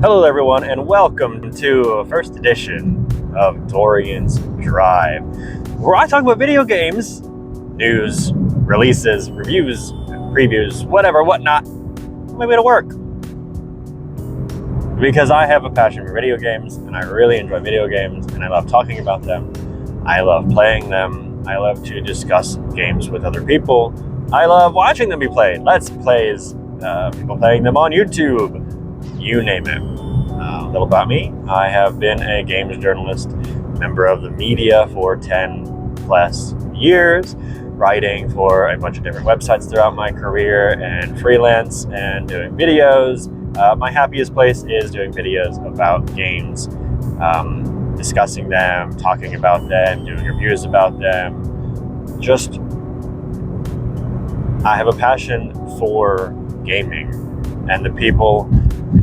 Hello everyone and welcome to first edition of Dorian's Drive, where I talk about video games, news, releases, reviews, previews, whatever, whatnot, on my way to work. Because I have a passion for video games and I really enjoy video games and I love talking about them. I love playing them. I love to discuss games with other people. I love watching them be played. Let's plays, people playing them on YouTube, you name it. A little about me. I have been a games journalist, member of the media for 10 plus years, writing for a bunch of different websites throughout my career and freelance and doing videos. My happiest place is doing videos about games, discussing them, talking about them, doing reviews about them. Just, I have a passion for gaming and the people,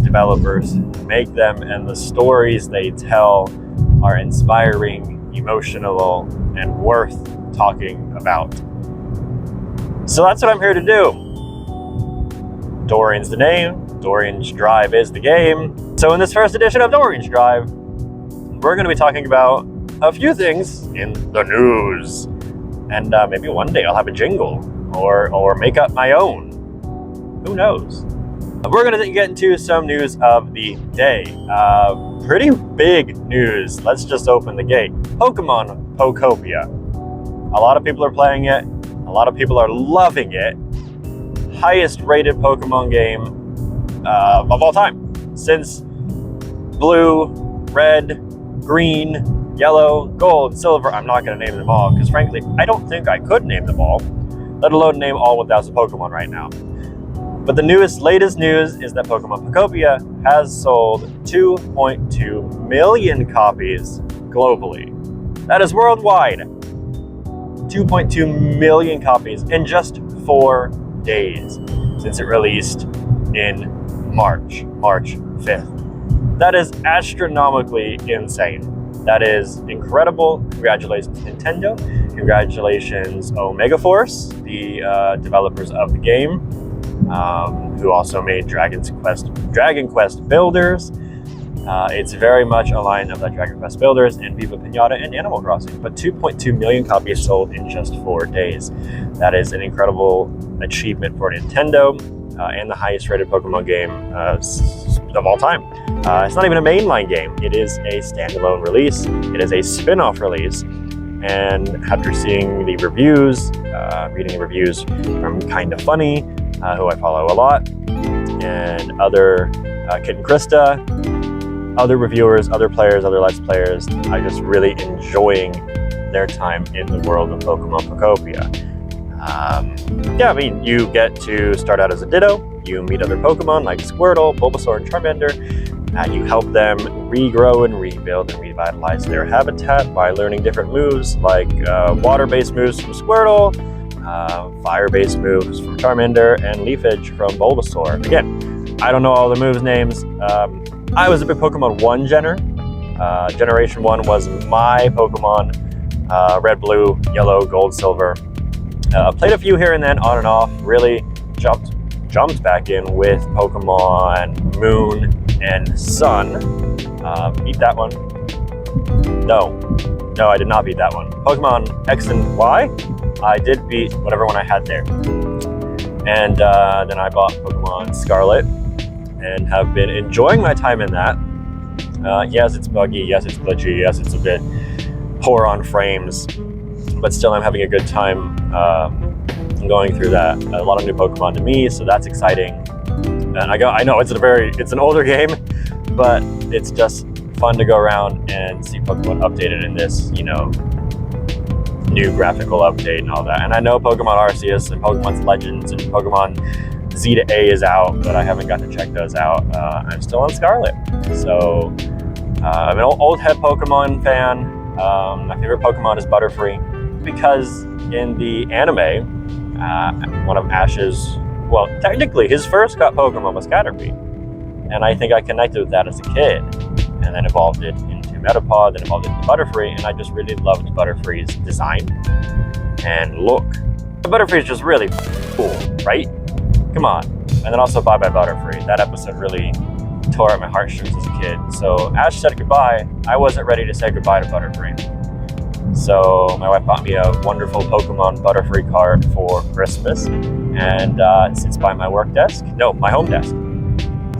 developers make them, and the stories they tell are inspiring, emotional, and worth talking about. So that's what I'm here to do. Dorian's the name, Dorian's Drive is the game. So in this first edition of Dorian's Drive, we're going to be talking about a few things in the news. And maybe one day I'll have a jingle or make up my own. Who knows? We're going to get into some news of the day. Pretty big news. Let's just open the gate. Pokemon Pokopia. A lot of people are playing it. A lot of people are loving it. Highest rated Pokemon game of all time. Since blue, red, green, yellow, gold, silver. I'm not going to name them all because frankly, I don't think I could name them all, let alone name all 1,000 Pokemon right now. But the latest news is that Pokemon Pokopia has sold 2.2 million copies globally. That is worldwide. 2.2 million copies in just 4 days since it released in March 5th. That is astronomically insane. That is incredible. Congratulations Nintendo. Congratulations Omega Force, the developers of the game. Who also made Dragon Quest Builders. It's very much a line of that Dragon Quest Builders and Viva Pinata and Animal Crossing. But 2.2 million copies sold in just 4 days. That is an incredible achievement for Nintendo and the highest rated Pokemon game of all time. It's not even a mainline game. It is a standalone release. It is a spin-off release. And after seeing the reviews, reading the reviews from Kinda Funny, who I follow a lot, and other Kit and Krista, other reviewers, other players, other Let's Players, I just really enjoying their time in the world of Pokemon Pokopia. I mean, you get to start out as a Ditto, you meet other Pokemon like Squirtle, Bulbasaur, and Charmander, and you help them regrow and rebuild and revitalize their habitat by learning different moves like water-based moves from Squirtle, fire-based moves from Charmander, and Leafage from Bulbasaur. Again, I don't know all the moves names. I was a big Pokemon 1 genner. Generation 1 was my Pokemon. Red, blue, yellow, gold, silver. Played a few here and then on and off. Really jumped back in with Pokemon Moon and Sun. Beat that one. No, I did not beat that one. Pokemon X and Y, I did beat whatever one I had there. And then I bought Pokemon Scarlet and have been enjoying my time in that. Yes, it's buggy. Yes, it's glitchy. Yes, it's a bit poor on frames. But still, I'm having a good time going through that. A lot of new Pokemon to me, so that's exciting. And I know it's an older game, but it's just fun to go around and see Pokemon updated in this, new graphical update and all that. And I know Pokemon Arceus and Pokemon Legends and Pokemon Z to A is out, but I haven't got to check those out. I'm still on Scarlet. So I'm an old head Pokemon fan. My favorite Pokemon is Butterfree because in the anime, one of Ash's, well, technically his first got Pokemon was Caterpie. And I think I connected with that as a kid and then evolved it into Metapod, then evolved it into Butterfree, and I just really loved Butterfree's design and look. Butterfree is just really cool, right? Come on. And then also Bye Bye Butterfree. That episode really just tore at my heartstrings as a kid. So Ash said goodbye. I wasn't ready to say goodbye to Butterfree. So my wife bought me a wonderful Pokemon Butterfree card for Christmas, and it sits by my work desk. No, my home desk.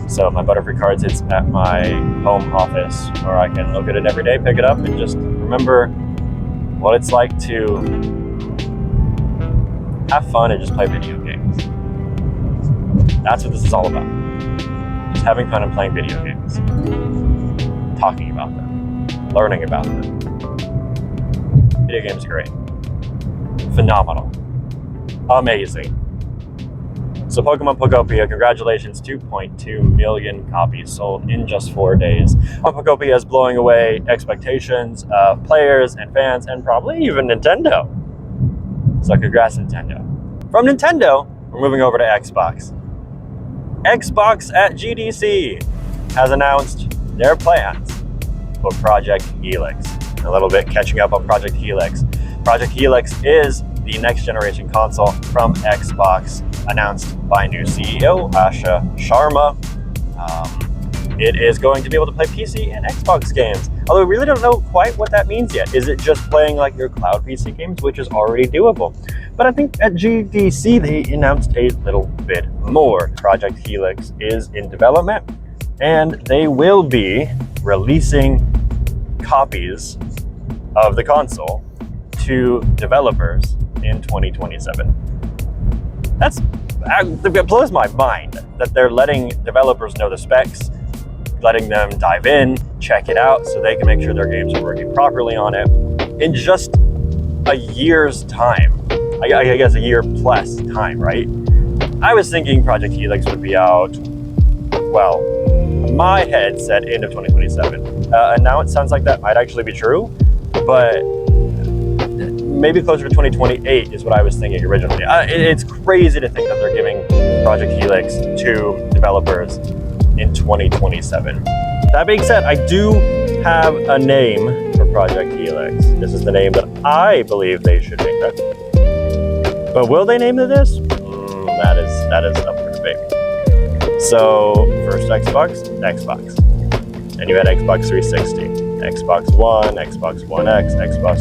So my Butterfree card sits at my home office, where I can look at it every day, pick it up, and just remember what it's like to have fun and just play video games. That's what this is all about. Just having fun and playing video games. Talking about them. Learning about them. Video games are great. Phenomenal. Amazing. So Pokemon Pokopia, congratulations, 2.2 million copies sold in just 4 days. Pokopia is blowing away expectations of players and fans and probably even Nintendo. So congrats, Nintendo. From Nintendo, we're moving over to Xbox. Xbox at GDC has announced their plans for Project Helix. A little bit catching up on Project Helix. Project Helix is the next generation console from Xbox, announced by new CEO Asha Sharma. It is going to be able to play PC and Xbox games, although we really don't know quite what that means yet. Is it just playing like your cloud PC games, which is already doable? But I think at GDC they announced a little bit more. Project Helix is in development, and they will be releasing copies of the console to developers in 2027. It blows my mind that they're letting developers know the specs, letting them dive in, check it out so they can make sure their games are working properly on it in just a year's time. I guess a year plus time, right? I was thinking Project Helix would be out, well, my head said end of 2027. And now it sounds like that might actually be true, but maybe closer to 2028 is what I was thinking originally. It's crazy to think that they're giving Project Helix to developers in 2027. That being said, I do have a name for Project Helix. This is the name that I believe they should name it. But will they name it this? That is up for debate. So first Xbox. And you had Xbox 360, Xbox One, Xbox One X, Xbox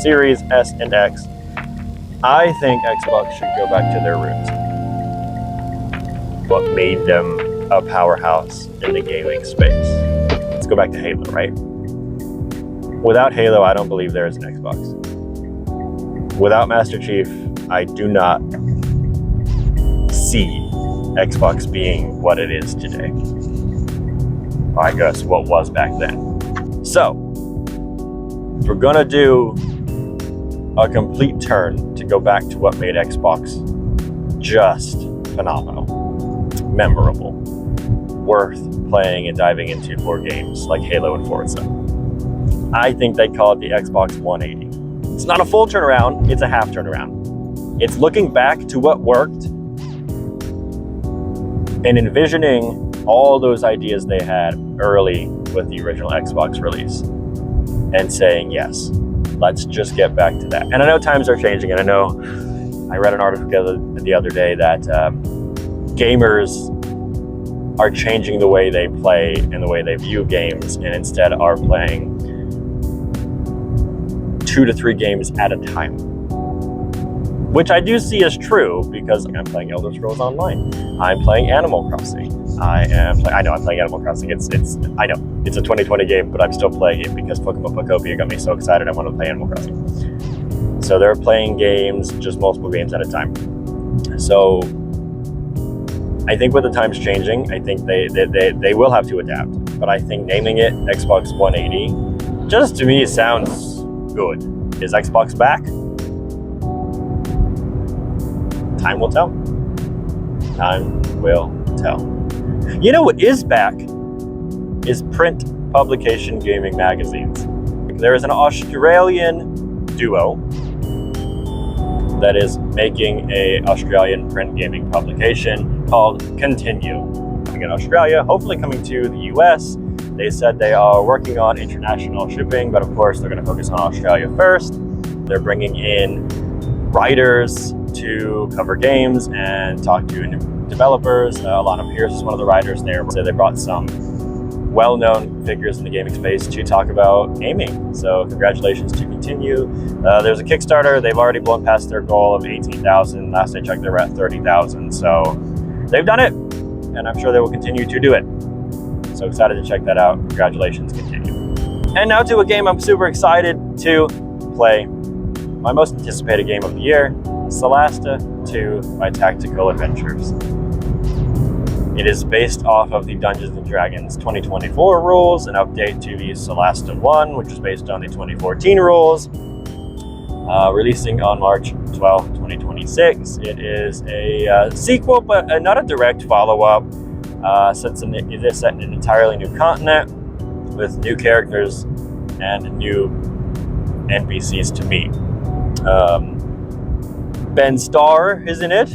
Series S and X. I think Xbox should go back to their roots. What made them a powerhouse in the gaming space? Let's go back to Halo, right? Without Halo, I don't believe there is an Xbox. Without Master Chief, I do not see Xbox being what it is today. I guess what was back then. So, we're gonna do a complete turn to go back to what made Xbox just phenomenal, memorable, worth playing and diving into for games like Halo and Forza. I think they call it the Xbox 180. It's not a full turnaround, it's a half turnaround. It's looking back to what worked and envisioning all those ideas they had early with the original Xbox release and saying, yes, let's just get back to that. And I know times are changing, and I know I read an article the other day that gamers are changing the way they play and the way they view games, and instead are playing 2 to 3 games at a time. Which I do see as true, because I'm playing Elder Scrolls Online. I'm playing Animal Crossing. I know I'm playing Animal Crossing. I know it's a 2020 game, but I'm still playing it because Pokemon Pokopia got me so excited I want to play Animal Crossing. So they're playing games, just multiple games at a time. So I think with the times changing, I think they will have to adapt. But I think naming it Xbox 180 just to me sounds good. Is Xbox back? Time will tell. Time will tell. You know what is back is print publication gaming magazines. There is an Australian duo that is making an Australian print gaming publication called Continue. Coming in Australia, hopefully coming to the US. They said they are working on international shipping, but of course they're going to focus on Australia first. They're bringing in writers, to cover games and talk to new developers. Alana Pierce is one of the writers there. So they brought some well-known figures in the gaming space to talk about gaming. So congratulations to continue. There's a Kickstarter. They've already blown past their goal of 18,000. Last I checked, they were at 30,000. So they've done it, and I'm sure they will continue to do it. So excited to check that out. Congratulations, continue. And now to a game I'm super excited to play. My most anticipated game of the year, Solasta II by Tactical Adventures. It is based off of the Dungeons & Dragons 2024 rules, an update to the Solasta I, which was based on the 2014 rules, releasing on March 12, 2026. It is a sequel, but not a direct follow-up, since it is set in an entirely new continent with new characters and new NPCs to meet. Ben Starr is in it.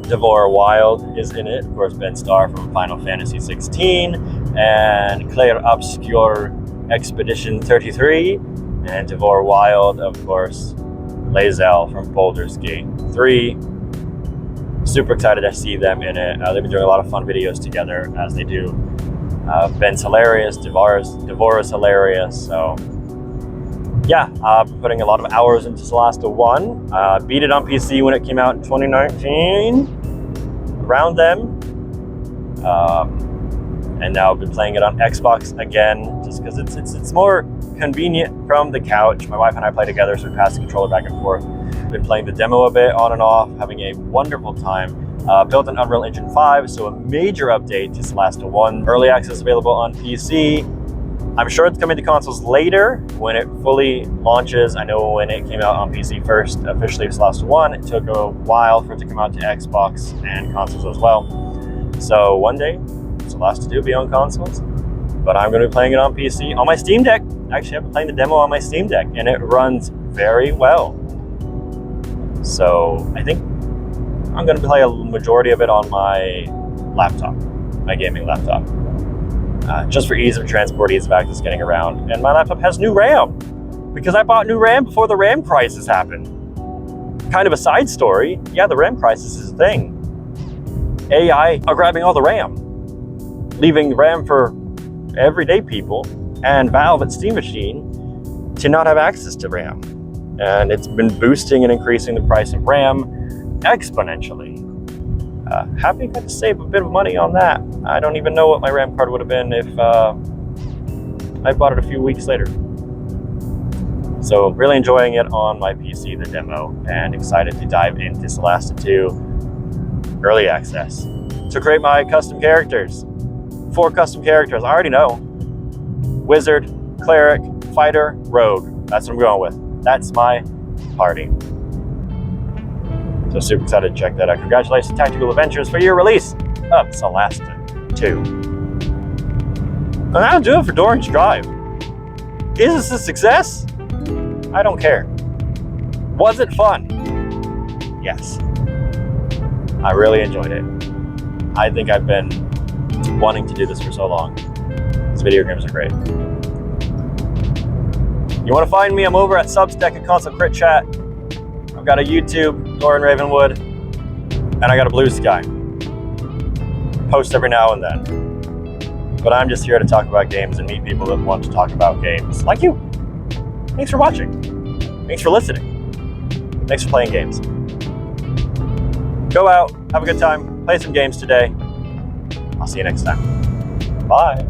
Devora Wild is in it. Of course, Ben Starr from Final Fantasy 16 and Claire Obscure Expedition 33. And Devora Wild, of course, Lae'zel from Baldur's Gate 3. Super excited to see them in it. They've been doing a lot of fun videos together, as they do. Ben's hilarious, Devora's hilarious, so yeah, I've been putting a lot of hours into Solasta 1. Beat it on PC when it came out in 2019, around then. And now I've been playing it on Xbox again, just because it's more convenient from the couch. My wife and I play together, so we pass the controller back and forth. Been playing the demo a bit on and off, having a wonderful time. Built in Unreal Engine 5, so a major update to Solasta 1. Early access available on PC. I'm sure it's coming to consoles later when it fully launches. I know when it came out on PC first, officially Solasta 1, it took a while for it to come out to Xbox and consoles as well. So one day, Solasta 2 will be on consoles, but I'm going to be playing it on PC, on my Steam Deck. Actually, I've been playing the demo on my Steam Deck, and it runs very well. So I think I'm going to play a majority of it on my laptop, my gaming laptop. Just for ease of transport, ease of access, getting around. And my laptop has new RAM, because I bought new RAM before the RAM crisis happened. Kind of a side story. Yeah, the RAM crisis is a thing. AI are grabbing all the RAM, leaving RAM for everyday people, and Valve at Steam Machine to not have access to RAM. And it's been boosting and increasing the price of RAM exponentially. Happy I got to save a bit of money on that. I don't even know what my RAM card would have been if I bought it a few weeks later. So really enjoying it on my PC, the demo, and excited to dive into Solasta 2 early access to create my custom characters. 4 custom characters, I already know. Wizard, Cleric, Fighter, Rogue. That's what I'm going with. That's my party. So super excited to check that out. Congratulations to Tactical Adventures for your release of Solasta 2. And that'll do it for Dorian's Drive. Is this a success? I don't care. Was it fun? Yes. I really enjoyed it. I think I've been wanting to do this for so long. These video games are great. You want to find me? I'm over at Substack and Console Crit Chat. I've got a YouTube, Dorian Ravenwood, and I got a Blue Sky. Post every now and then. But I'm just here to talk about games and meet people that want to talk about games, like you. Thanks for watching. Thanks for listening. Thanks for playing games. Go out, have a good time, play some games today. I'll see you next time. Bye.